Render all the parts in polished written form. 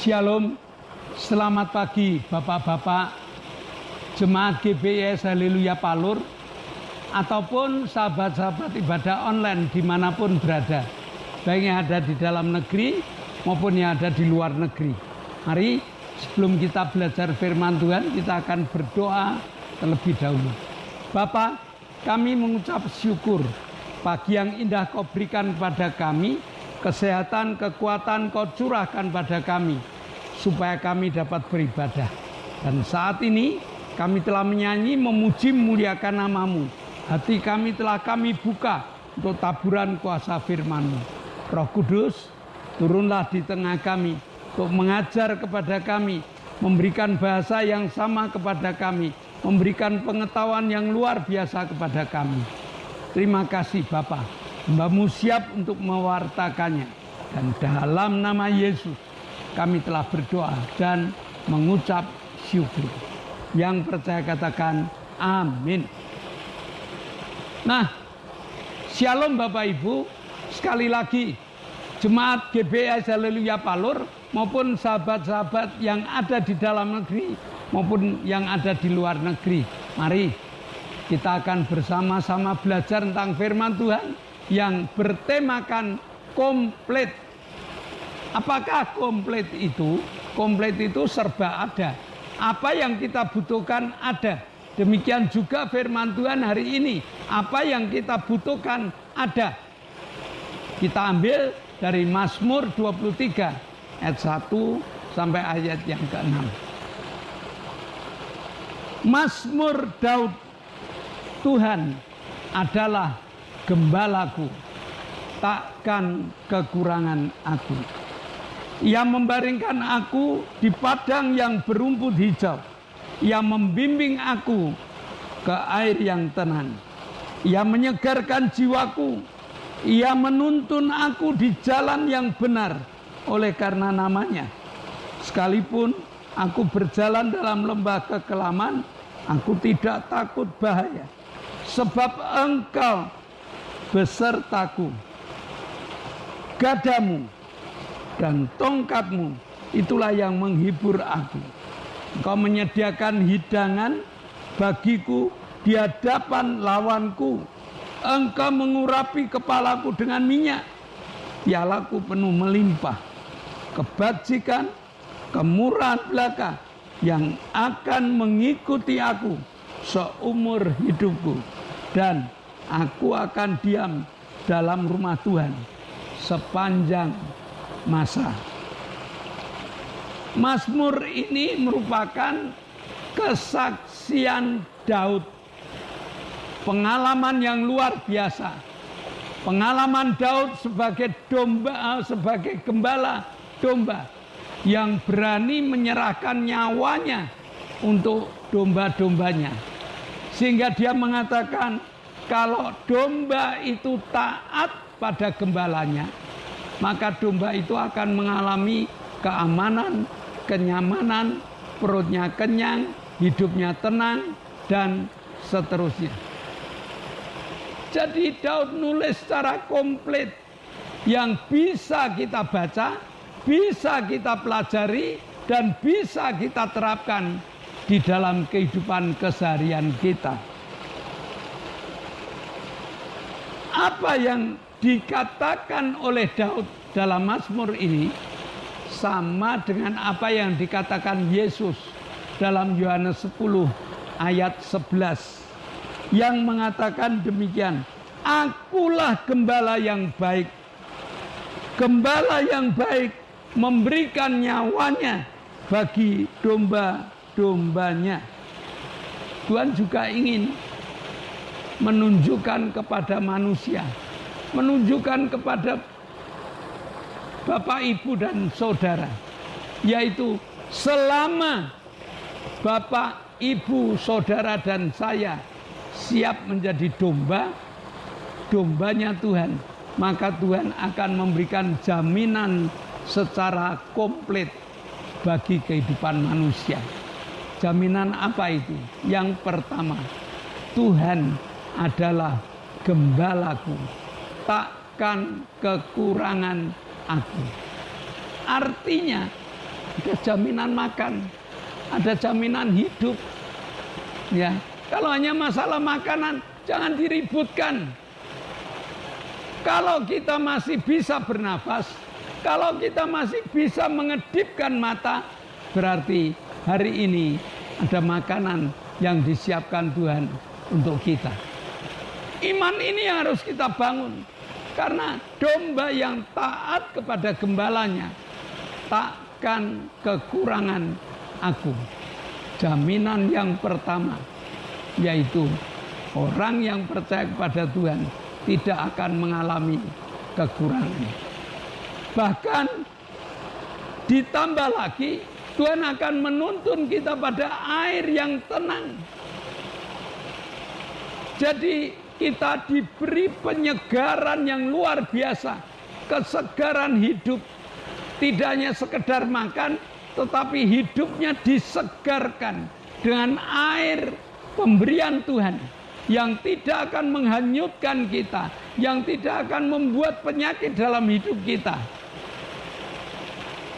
Shalom, selamat pagi Bapak-Bapak, Jemaat GBIS Haleluya Palur, ataupun sahabat-sahabat ibadah online dimanapun berada, baik yang ada di dalam negeri maupun yang ada di luar negeri. Mari sebelum kita belajar firman Tuhan, kita akan berdoa terlebih dahulu. Bapa, kami mengucap syukur pagi yang indah Kau berikan kepada kami, kesehatan, kekuatan Kau curahkan pada kami, supaya kami dapat beribadah. Dan saat ini kami telah menyanyi, memuji, memuliakan nama-Mu. Hati kami telah kami buka untuk taburan kuasa firman-Mu. Roh Kudus, turunlah di tengah kami untuk mengajar kepada kami, memberikan bahasa yang sama kepada kami, memberikan pengetahuan yang luar biasa kepada kami. Terima kasih Bapa, Hamba-Mu siap untuk mewartakannya. Dan dalam nama Yesus kami telah berdoa dan mengucap syukur. Yang percaya katakan amin. Nah, shalom Bapak Ibu, sekali lagi Jemaat GBIS Haleluya Palur maupun sahabat-sahabat yang ada di dalam negeri maupun yang ada di luar negeri. Mari kita akan bersama-sama belajar tentang firman Tuhan yang bertemakan komplit. Apakah komplit itu? Komplit itu serba ada. Apa yang kita butuhkan ada. Demikian juga firman Tuhan hari ini. Apa yang kita butuhkan ada. Kita ambil dari Mazmur 23 ayat 1 sampai ayat yang ke-6. Mazmur Daud, Tuhan adalah gembalaku, takkan kekurangan aku. Ia membaringkan aku di padang yang berumput hijau. Ia membimbing aku ke air yang tenang. Ia menyegarkan jiwaku. Ia menuntun aku di jalan yang benar oleh karena namanya. Sekalipun aku berjalan dalam lembah kekelaman, aku tidak takut bahaya. Sebab Engkau besertaku. Gadamu dan tongkatmu itulah yang menghibur aku. Engkau menyediakan hidangan bagiku di hadapan lawanku. Engkau mengurapi kepalaku dengan minyak. Pialaku penuh melimpah. Kebajikan, kemurahan belaka yang akan mengikuti aku seumur hidupku. Dan aku akan diam dalam rumah Tuhan sepanjang masa. Mazmur ini merupakan kesaksian Daud. Pengalaman yang luar biasa. Pengalaman Daud sebagai sebagai gembala domba yang berani menyerahkan nyawanya untuk domba-dombanya. Sehingga dia mengatakan kalau domba itu taat pada gembalanya, maka domba itu akan mengalami keamanan, kenyamanan, perutnya kenyang, hidupnya tenang, dan seterusnya. Jadi Daud nulis secara komplit yang bisa kita baca, bisa kita pelajari, dan bisa kita terapkan di dalam kehidupan keseharian kita. Apa yang dikatakan oleh Daud dalam Mazmur ini sama dengan apa yang dikatakan Yesus dalam Yohanes 10 ayat 11 yang mengatakan demikian, akulah gembala yang baik. Gembala yang baik memberikan nyawanya bagi domba-dombanya. Tuhan juga ingin menunjukkan kepada manusia, menunjukkan kepada Bapak, Ibu, dan Saudara, yaitu selama Bapak, Ibu, Saudara, dan saya siap menjadi dombanya Tuhan, maka Tuhan akan memberikan jaminan secara komplit bagi kehidupan manusia. Jaminan apa itu? Yang pertama, Tuhan adalah gembalaku, takkan kekurangan aku. Artinya Ada jaminan makan, ada jaminan hidup. Ya, kalau hanya masalah makanan, jangan diributkan. Kalau kita masih bisa bernafas, kalau kita masih bisa mengedipkan mata, berarti hari ini ada makanan yang disiapkan Tuhan untuk kita. Iman ini yang harus kita bangun. Karena domba yang taat kepada gembalanya takkan kekurangan aku. Jaminan yang pertama yaitu orang yang percaya kepada Tuhan tidak akan mengalami kekurangan. Bahkan ditambah lagi Tuhan akan menuntun kita pada air yang tenang. Jadi kita diberi penyegaran yang luar biasa, kesegaran hidup. Tidak hanya sekedar makan, tetapi hidupnya disegarkan dengan air pemberian Tuhan yang tidak akan menghanyutkan kita, yang tidak akan membuat penyakit dalam hidup kita.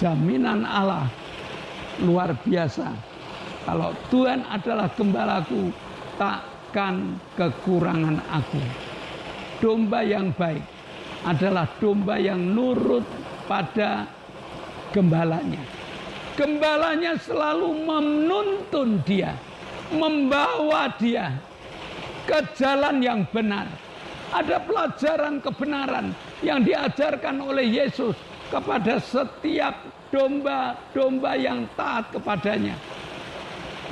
Jaminan Allah luar biasa. Kalau Tuhan adalah gembalaku, takkan kekurangan aku. Domba yang baik adalah domba yang nurut pada gembalanya. Gembalanya selalu menuntun dia, membawa dia ke jalan yang benar. Ada pelajaran kebenaran yang diajarkan oleh Yesus kepada setiap domba-domba yang taat kepadanya.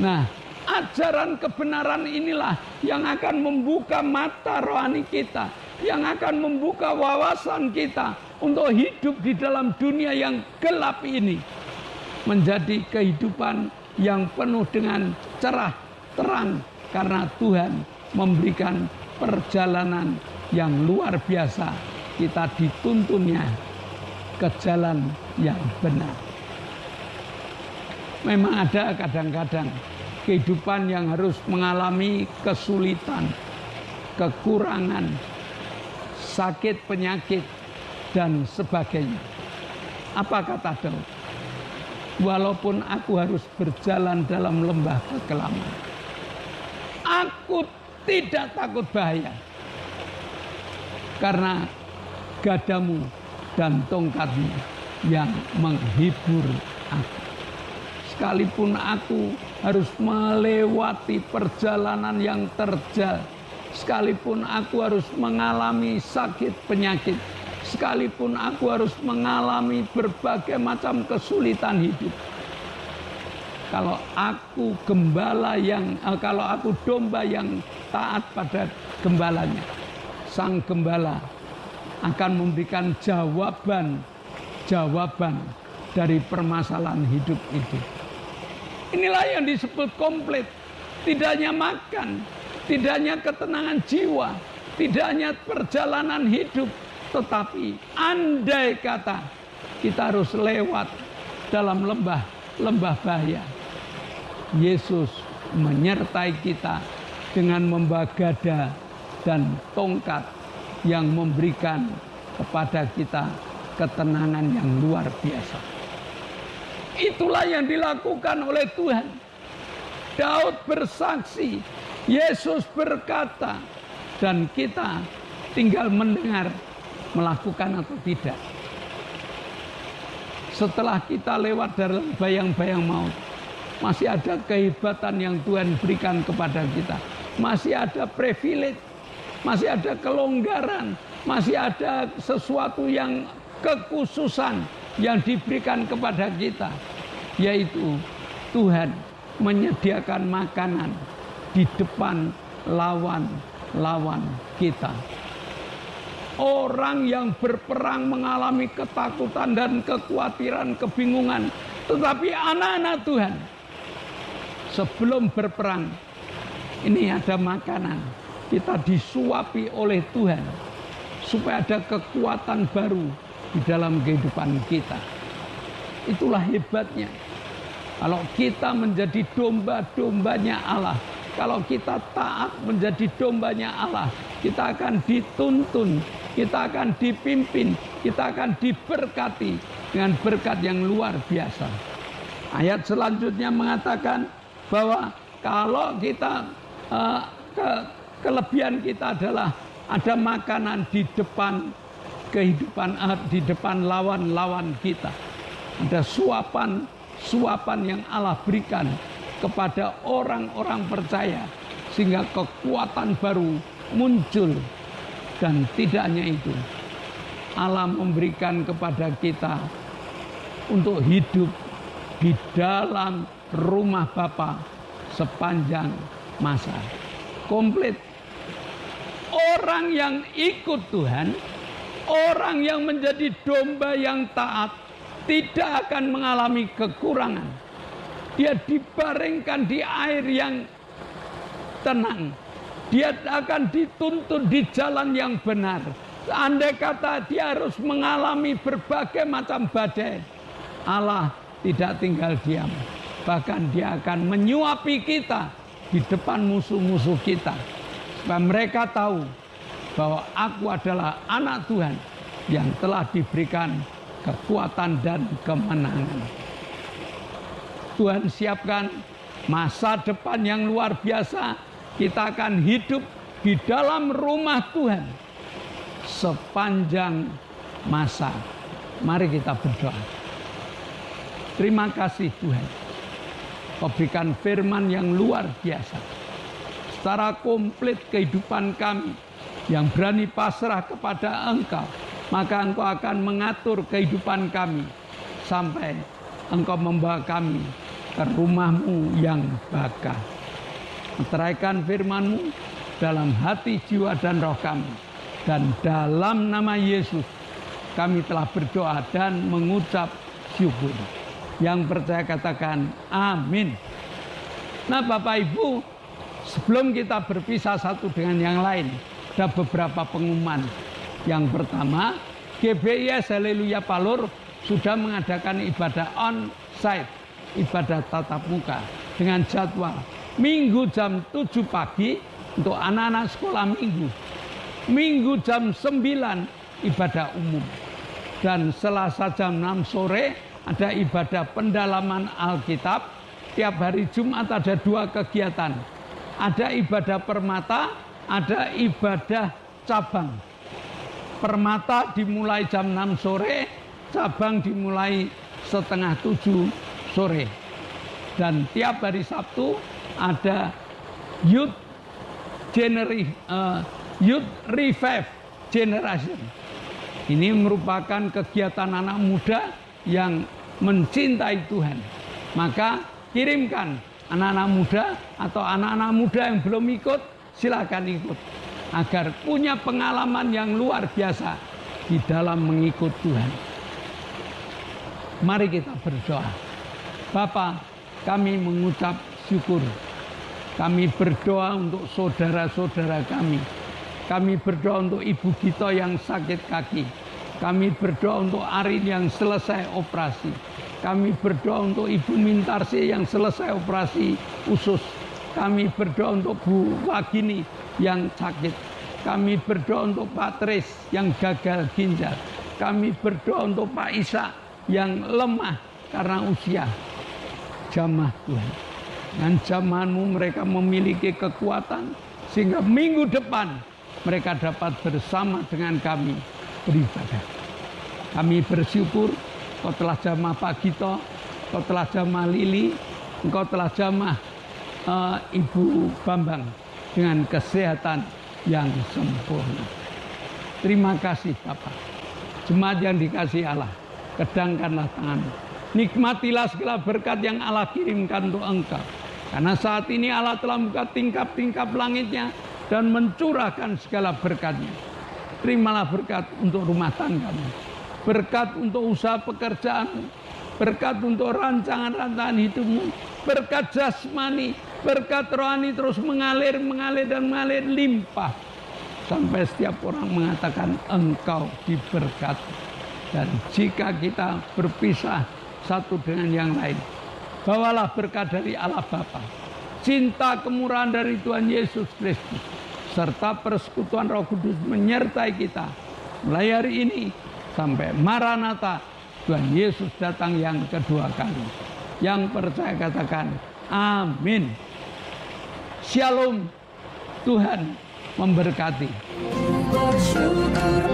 Nah, ajaran kebenaran inilah yang akan membuka mata rohani kita, yang akan membuka wawasan kita untuk hidup di dalam dunia yang gelap ini menjadi kehidupan yang penuh dengan cerah terang, karena Tuhan memberikan perjalanan yang luar biasa. Kita dituntunnya ke jalan yang benar. Memang ada kadang-kadang kehidupan yang harus mengalami kesulitan, kekurangan, sakit, penyakit, dan sebagainya. Apa kata Daud? Walaupun aku harus berjalan dalam lembah kekelaman, aku tidak takut bahaya, karena gadamu dan tongkatmu yang menghibur aku. Sekalipun aku harus melewati perjalanan yang terjal, sekalipun aku harus mengalami sakit penyakit, sekalipun aku harus mengalami berbagai macam kesulitan hidup, kalau aku domba yang taat pada gembalanya, sang gembala akan memberikan jawaban dari permasalahan hidup itu. Inilah yang disebut komplit. Tidak hanya makan, tidak hanya ketenangan jiwa, tidak hanya perjalanan hidup, tetapi andai kata kita harus lewat dalam lembah bahaya, Yesus menyertai kita dengan membawa gada dan tongkat yang memberikan kepada kita ketenangan yang luar biasa. Itulah yang dilakukan oleh Tuhan. Daud bersaksi, Yesus berkata, dan kita tinggal mendengar, melakukan atau tidak. Setelah kita lewat dalam bayang-bayang maut, masih ada kehebatan yang Tuhan berikan kepada kita. Masih ada privilege, masih ada kelonggaran, masih ada sesuatu yang kekhususan yang diberikan kepada kita, yaitu Tuhan menyediakan makanan di depan lawan kita. Orang yang berperang mengalami ketakutan dan kekhawatiran, kebingungan, tetapi anak-anak Tuhan sebelum berperang ini ada makanan, kita disuapi oleh Tuhan supaya ada kekuatan baru di dalam kehidupan kita. Itulah hebatnya. Kalau kita menjadi domba-dombanya Allah, kalau kita taat menjadi dombanya Allah, kita akan dituntun, kita akan dipimpin, kita akan diberkati dengan berkat yang luar biasa. Ayat selanjutnya mengatakan bahwa kalau kita kelebihan kita adalah ada makanan di depan kehidupan, di depan lawan-lawan kita. Ada suapan yang Allah berikan kepada orang-orang percaya, sehingga kekuatan baru muncul. Dan tidak hanya itu, Allah memberikan kepada kita untuk hidup di dalam rumah Bapa sepanjang masa. Komplit. Orang yang ikut Tuhan, orang yang menjadi domba yang taat, tidak akan mengalami kekurangan. Dia dibaringkan di air yang tenang. Dia akan dituntun di jalan yang benar. Andai kata dia harus mengalami berbagai macam badai, Allah tidak tinggal diam. Bahkan dia akan menyuapi kita di depan musuh-musuh kita. Supaya mereka tahu bahwa aku adalah anak Tuhan yang telah diberikan kekuatan dan kemenangan. Tuhan siapkan masa depan yang luar biasa. Kita akan hidup di dalam rumah Tuhan sepanjang masa. Mari kita berdoa. Terima kasih Tuhan. Kau berikan firman yang luar biasa. Secara komplit kehidupan kami yang berani pasrah kepada Engkau, maka Engkau akan mengatur kehidupan kami sampai Engkau membawa kami ke rumah-Mu yang bakal. Meteraikan firman-Mu dalam hati, jiwa, dan roh kami. Dan dalam nama Yesus kami telah berdoa dan mengucap syukur. Yang percaya katakan amin. Nah Bapak Ibu, sebelum kita berpisah satu dengan yang lain, ada beberapa pengumuman. Yang pertama, GBIS Haleluya Palur sudah mengadakan ibadah on-site, ibadah tatap muka dengan jadwal Minggu jam 7 pagi untuk anak-anak sekolah minggu. Minggu jam 9 ibadah umum. Dan Selasa jam 6 sore ada ibadah pendalaman Alkitab. Tiap hari Jumat ada 2 kegiatan. Ada ibadah permata, ada ibadah cabang. Permata dimulai jam 6 sore, cabang dimulai setengah 7 sore. Dan tiap hari Sabtu ada Youth Revive Generation. Ini merupakan kegiatan anak muda yang mencintai Tuhan. Maka kirimkan anak-anak muda atau anak-anak muda yang belum ikut, silakan ikut. Agar punya pengalaman yang luar biasa di dalam mengikut Tuhan. Mari kita berdoa. Bapa, kami mengucap syukur. Kami berdoa untuk saudara-saudara kami. Kami berdoa untuk Ibu Gito yang sakit kaki. Kami berdoa untuk Arin yang selesai operasi. Kami berdoa untuk Ibu Mintarsi yang selesai operasi usus. Kami berdoa untuk Bu Wagini yang sakit. Kami berdoa untuk Pak Tris yang gagal ginjal. Kami berdoa untuk Pak Isa yang lemah karena usia. Jamah Tuhan. Dengan jamahan-Mu mereka memiliki kekuatan sehingga minggu depan mereka dapat bersama dengan kami beribadah. Kami bersyukur Kau telah jamah Pak Gito, Kau telah jamah Lili, Engkau telah jamah Ibu Bambang dengan kesehatan yang sempurna. Terima kasih Bapak. Jemaat yang dikasihi Allah, kedangkanlah tangan-Mu. Nikmatilah segala berkat yang Allah kirimkan untuk engkau. Karena saat ini Allah telah membuka tingkap-tingkap langitnya dan mencurahkan segala berkatnya. Terimalah berkat untuk rumah tanggamu, berkat untuk usaha pekerjaanmu, berkat untuk rancangan-rancangan hidupmu, berkat jasmani, berkat rohani terus mengalir dan mengalir limpah. Sampai setiap orang mengatakan engkau diberkati. Dan jika kita berpisah satu dengan yang lain, bawalah berkat dari Allah Bapa, cinta kemurahan dari Tuhan Yesus Kristus, serta persekutuan Roh Kudus menyertai kita mulai hari ini sampai Maranatha, Tuhan Yesus datang yang kedua kali. Yang percaya katakan amin. Shalom. Tuhan memberkati. Bersyukur